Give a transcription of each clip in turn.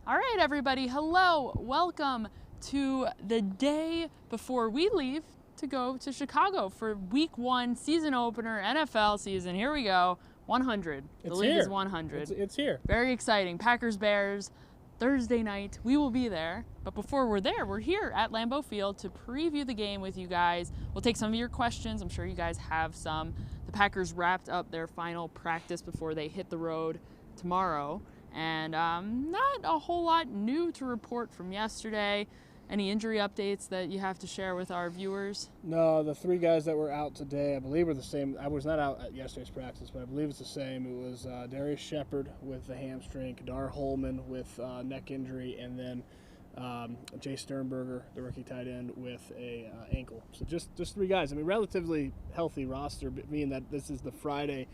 All right, everybody. Hello. Welcome to the day before we leave to go to Chicago for week 1 season opener, NFL season. Here we go. 100. The league is 100. It's here. Very exciting. Packers Bears Thursday night. We will be there. But before we're there, we're here at Lambeau Field to preview the game with you guys. We'll take some of your questions. I'm sure you guys have some. The Packers wrapped up their final practice before they hit the road tomorrow. And not a whole lot new to report from yesterday. Any injury updates that you have to share with our viewers? No, the 3 guys that were out today, I believe, were the same. I was not out at yesterday's practice, but I believe it's the same. It was Darius Shepard with the hamstring, Kadar Holman with neck injury, and then Jay Sternberger, the rookie tight end, with a ankle. So just 3 guys. I mean, relatively healthy roster, being that this is the Friday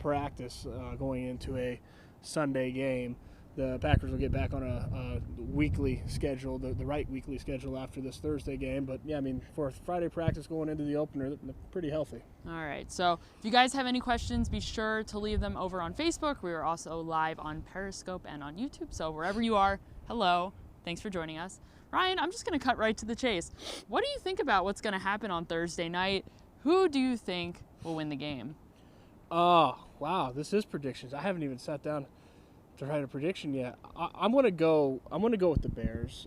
practice going into a Sunday game. The Packers will get back on a weekly schedule, the right weekly schedule after this Thursday game. But, yeah, I mean, for Friday practice going into the opener, they're pretty healthy. All right. So if you guys have any questions, be sure to leave them over on Facebook. We are also live on Periscope and on YouTube. So wherever you are, hello. Thanks for joining us. Ryan, I'm just going to cut right to the chase. What do you think about what's going to happen on Thursday night? Who do you think will win the game? Oh, wow. This is predictions. I haven't even sat down to write a prediction yet. I'm gonna go with the Bears.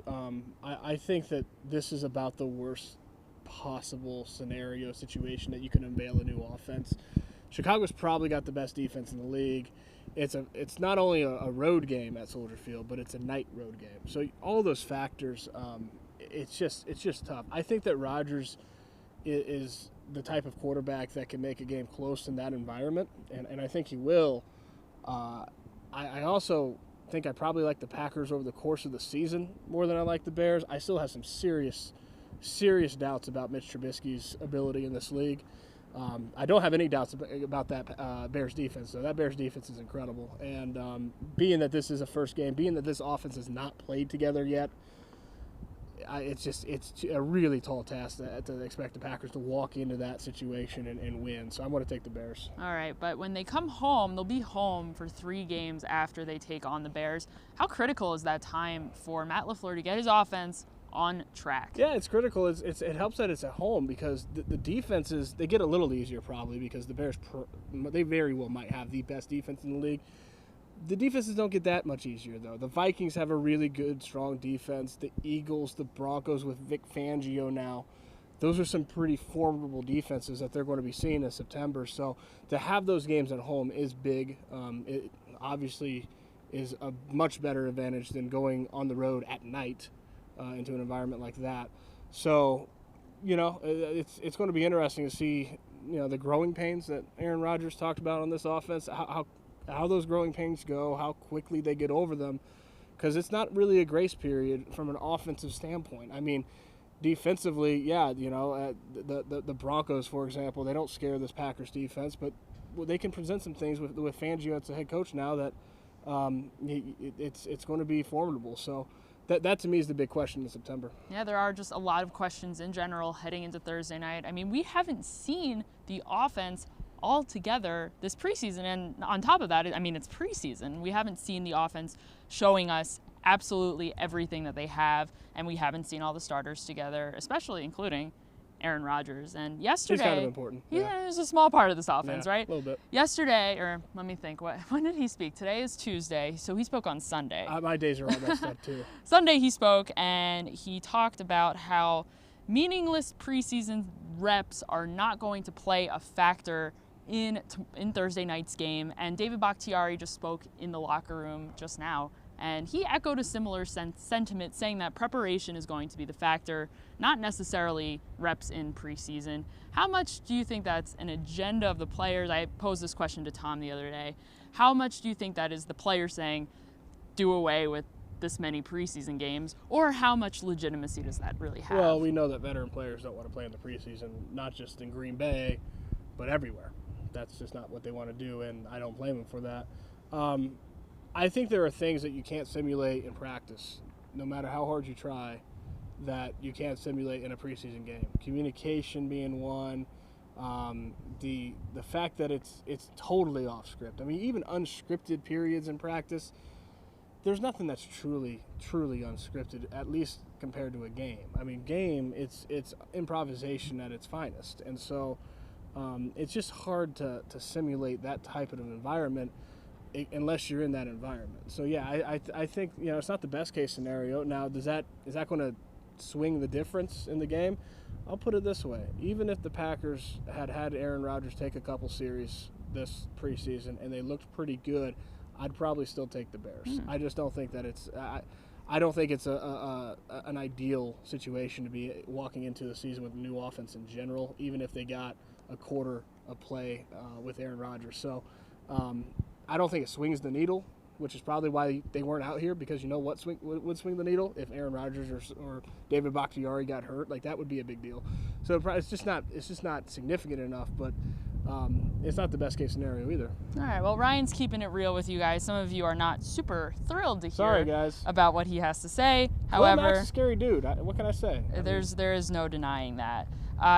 I think that this is about the worst possible scenario situation that you can unveil a new offense. Chicago's probably got the best defense in the league. It's not only a road game at Soldier Field, but it's a night road game. So all those factors, it's just tough. I think that Rodgers is the type of quarterback that can make a game close in that environment, and I think he will. I also think I probably like the Packers over the course of the season more than I like the Bears. I still have some serious doubts about Mitch Trubisky's ability in this league. I don't have any doubts about that Bears defense, though. That Bears defense is incredible. And being that this is a first game, being that this offense has not played together yet, it's a really tall task to expect the Packers to walk into that situation and win. So I'm going to take the Bears. All right, but when they come home, they'll be home for 3 games after they take on the Bears. How critical is that time for Matt LaFleur to get his offense on track? Yeah, it's critical. It helps that it's at home because the defenses, they get a little easier probably because the Bears, they very well might have the best defense in the league. The defenses don't get that much easier, though. The Vikings have a really good, strong defense. The Eagles, the Broncos with Vic Fangio now, those are some pretty formidable defenses that they're going to be seeing in September. So to have those games at home is big. It obviously is a much better advantage than going on the road at night into an environment like that. So, it's going to be interesting to see, the growing pains that Aaron Rodgers talked about on this offense, how those growing pains go, how quickly they get over them, because it's not really a grace period from an offensive standpoint. I mean, defensively, yeah, the Broncos, for example, they don't scare this Packers defense, but they can present some things with Fangio as the head coach now that it's going to be formidable. So that to me is the big question in September. Yeah, there are just a lot of questions in general heading into Thursday night. I mean, we haven't seen the offense all together this preseason, and on top of that, I mean, it's preseason. We haven't seen the offense showing us absolutely everything that they have, and we haven't seen all the starters together, especially including Aaron Rodgers. And yesterday, he's kind of important. Yeah, he's a small part of this offense, right? A little bit. Yesterday, or let me think, when did he speak? Today is Tuesday, so he spoke on Sunday. My days are all messed up too. Sunday he spoke, and he talked about how meaningless preseason reps are not going to play a factor in Thursday night's game. And David Bakhtiari just spoke in the locker room just now, and he echoed a similar sentiment, saying that preparation is going to be the factor, not necessarily reps in preseason. How much do you think that's an agenda of the players? I posed this question to Tom the other day. How much do you think that is the players saying, do away with this many preseason games, or how much legitimacy does that really have? Well, we know that veteran players don't want to play in the preseason, not just in Green Bay, but everywhere. That's just not what they want to do, and I don't blame them for that. I think there are things that you can't simulate in practice, no matter how hard you try, that you can't simulate in a preseason game. Communication being one, the fact that it's totally off script. I mean, even unscripted periods in practice, there's nothing that's truly unscripted, at least compared to a game. I mean, game, it's improvisation at its finest. And so it's just hard to simulate that type of an environment unless you're in that environment. So, yeah, I think, it's not the best case scenario. Now, is that going to swing the difference in the game? I'll put it this way. Even if the Packers had Aaron Rodgers take a couple series this preseason and they looked pretty good, I'd probably still take the Bears. I just don't think that it's I don't think it's an ideal situation to be walking into the season with a new offense in general, even if they got a quarter of play with Aaron Rodgers. So I don't think it swings the needle, which is probably why they weren't out here, because you know what would swing the needle? If Aaron Rodgers or David Bakhtiari got hurt, like that would be a big deal. So it's just not significant enough, but it's not the best case scenario either. All right, well, Ryan's keeping it real with you guys. Some of you are not super thrilled to hear about what he has to say. However, Matt's a scary dude. What can I say? There is no denying that.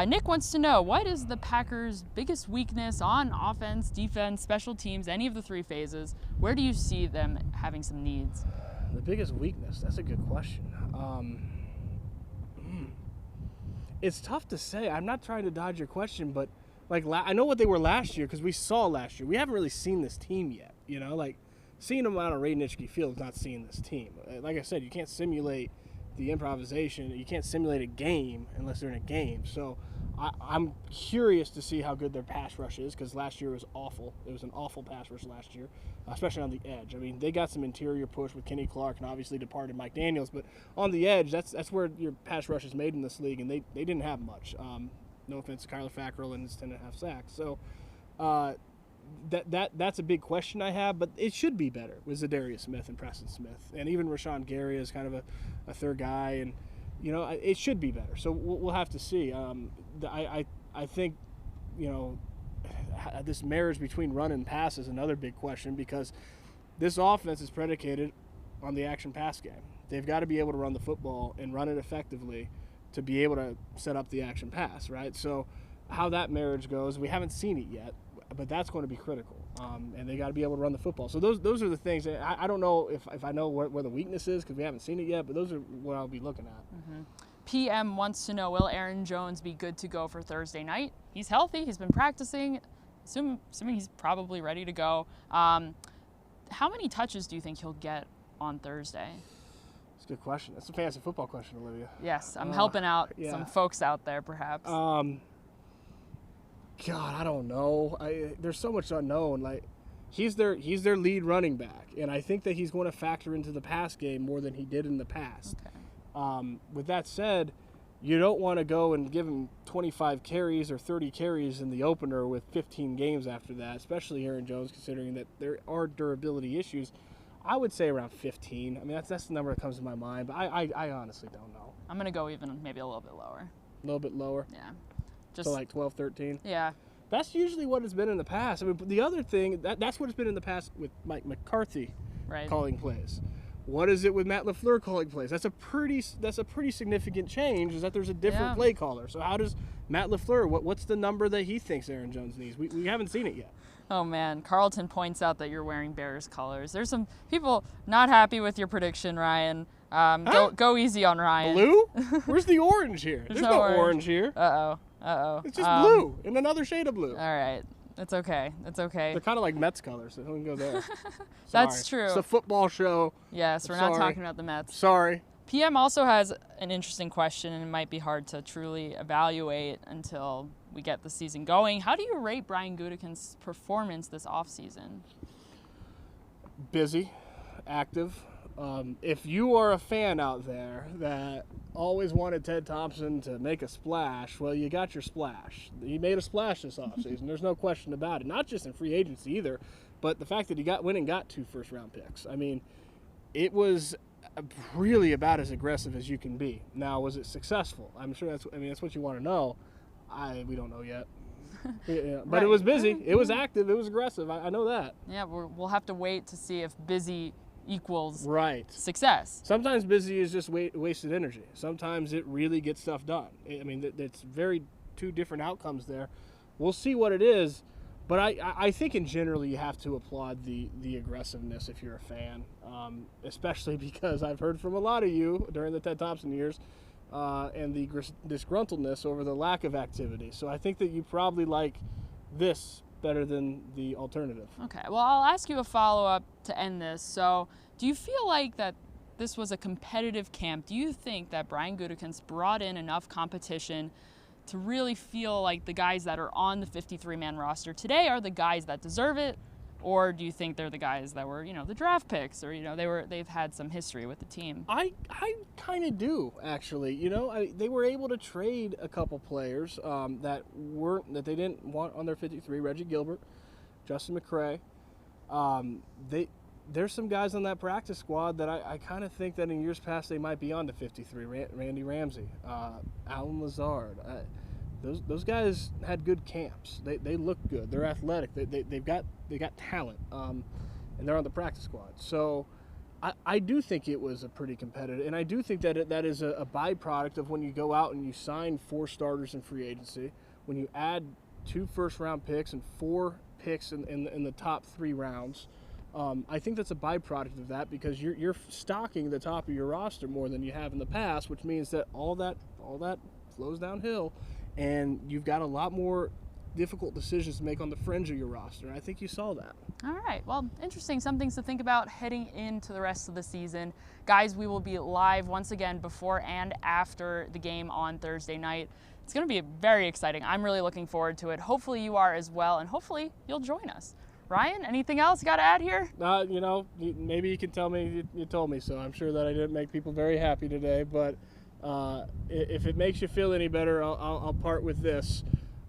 Nick wants to know, what is the Packers' biggest weakness on offense, defense, special teams, any of the three phases? Where do you see them having some needs? The biggest weakness? That's a good question. It's tough to say. I'm not trying to dodge your question, but I know what they were last year because we saw last year. We haven't really seen this team yet. Seeing them out on Ray Nitschke Field is not seeing this team. Like I said, you can't simulate the improvisation. You can't simulate a game unless they're in a game. So I'm curious to see how good their pass rush is, because last year was awful. It was an awful pass rush last year, especially on the edge. I mean, they got some interior push with Kenny Clark and obviously departed Mike Daniels, but on the edge, that's where your pass rush is made in this league, and they didn't have much. No offense to Kyler Fackrell and his 10.5 sacks. So that's a big question I have, but it should be better with Zadarius Smith and Preston Smith. And even Rashawn Gary is kind of a third guy, and, it should be better. So we'll have to see. I think, this marriage between run and pass is another big question, because this offense is predicated on the action pass game. They've got to be able to run the football and run it effectively to be able to set up the action pass, right? So how that marriage goes, we haven't seen it yet, but that's going to be critical. And they got to be able to run the football. So those are the things. I don't know if I know where the weakness is, because we haven't seen it yet, but those are what I'll be looking at. Mm-hmm. PM wants to know, will Aaron Jones be good to go for Thursday night? He's healthy. He's been practicing. Assuming he's probably ready to go. How many touches do you think he'll get on Thursday? That's a good question. That's a fantasy football question, Olivia. Yes, I'm helping out some folks out there, perhaps. God, I don't know. There's so much unknown. He's their lead running back, and I think that he's going to factor into the pass game more than he did in the past. Okay. With that said, you don't want to go and give him 25 carries or 30 carries in the opener with 15 games after that, especially Aaron Jones, considering that there are durability issues. I would say around 15. I mean, that's the number that comes to my mind, but I honestly don't know. I'm going to go even maybe a little bit lower. A little bit lower? Yeah. So 12, 13? Yeah. That's usually what it's been in the past. I mean, the other thing, that's what it's been in the past with Mike McCarthy calling plays. What is it with Matt LaFleur calling plays? That's a pretty significant change, is that there's a different play caller. So how does Matt LaFleur, what's the number that he thinks Aaron Jones needs? We haven't seen it yet. Oh, man. Carlton points out that you're wearing Bears colors. There's some people not happy with your prediction, Ryan. Go easy on Ryan. Blue? Where's the orange here? There's no orange here. Uh-oh. It's just blue in another shade of blue. All right. It's okay. They're kind of like Mets colors, so we can go there. That's true. It's a football show. Yes, we're not talking about the Mets. Sorry. PM also has an interesting question, and it might be hard to truly evaluate until we get the season going. How do you rate Brian Gutekunst's performance this offseason? Busy, active. If you are a fan out there that always wanted Ted Thompson to make a splash, well, you got your splash. He made a splash this offseason. There's no question about it. Not just in free agency either, but the fact that he went and got 2 first-round picks. I mean, it was really about as aggressive as you can be. Now, was it successful? I'm sure that's what you want to know. We don't know yet. But It was busy. It was active. It was aggressive. I know that. Yeah, we'll have to wait to see if busy equals success. Sometimes busy is just wasted energy. Sometimes it really gets stuff done. I mean, it's very 2 different outcomes there. We'll see what it is, But I think in general you have to applaud the aggressiveness if you're a fan, especially because I've heard from a lot of you during the Ted Thompson years and the disgruntledness over the lack of activity. So I think that you probably like this better than the alternative. Okay, well, I'll ask you a follow-up to end this. So do you feel like that this was a competitive camp? Do you think that Brian Gutekunst brought in enough competition to really feel like the guys that are on the 53-man roster today are the guys that deserve it? Or do you think they're the guys that were, the draft picks, or they've had some history with the team? I kind of do, actually. They were able to trade a couple players that they didn't want on their 53. Reggie Gilbert, Justin McCray. There's some guys on that practice squad that I kind of think that in years past they might be on to 53. Randy Ramsey, Alan Lazard. Those guys had good camps. They look good. They're athletic. They got talent, and they're on the practice squad. So I do think it was a pretty competitive, and I do think that that is a byproduct of when you go out and you sign 4 starters in free agency, when you add 2 first-round picks and 4 picks in the top 3 rounds. I think that's a byproduct of that because you're stocking the top of your roster more than you have in the past, which means that all that flows downhill. And you've got a lot more difficult decisions to make on the fringe of your roster. And I think you saw that. All right. Well, interesting. Some things to think about heading into the rest of the season. Guys, we will be live once again before and after the game on Thursday night. It's going to be very exciting. I'm really looking forward to it. Hopefully you are as well, and hopefully you'll join us. Ryan, anything else you got to add here? Maybe you can tell me you told me so. I'm sure that I didn't make people very happy today, but if it makes you feel any better, I'll part with this.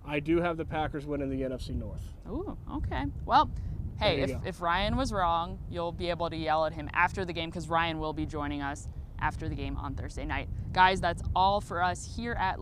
I do have the Packers winning the NFC North. Ooh, okay. Well, hey, if Ryan was wrong, you'll be able to yell at him after the game because Ryan will be joining us after the game on Thursday night. Guys, that's all for us here at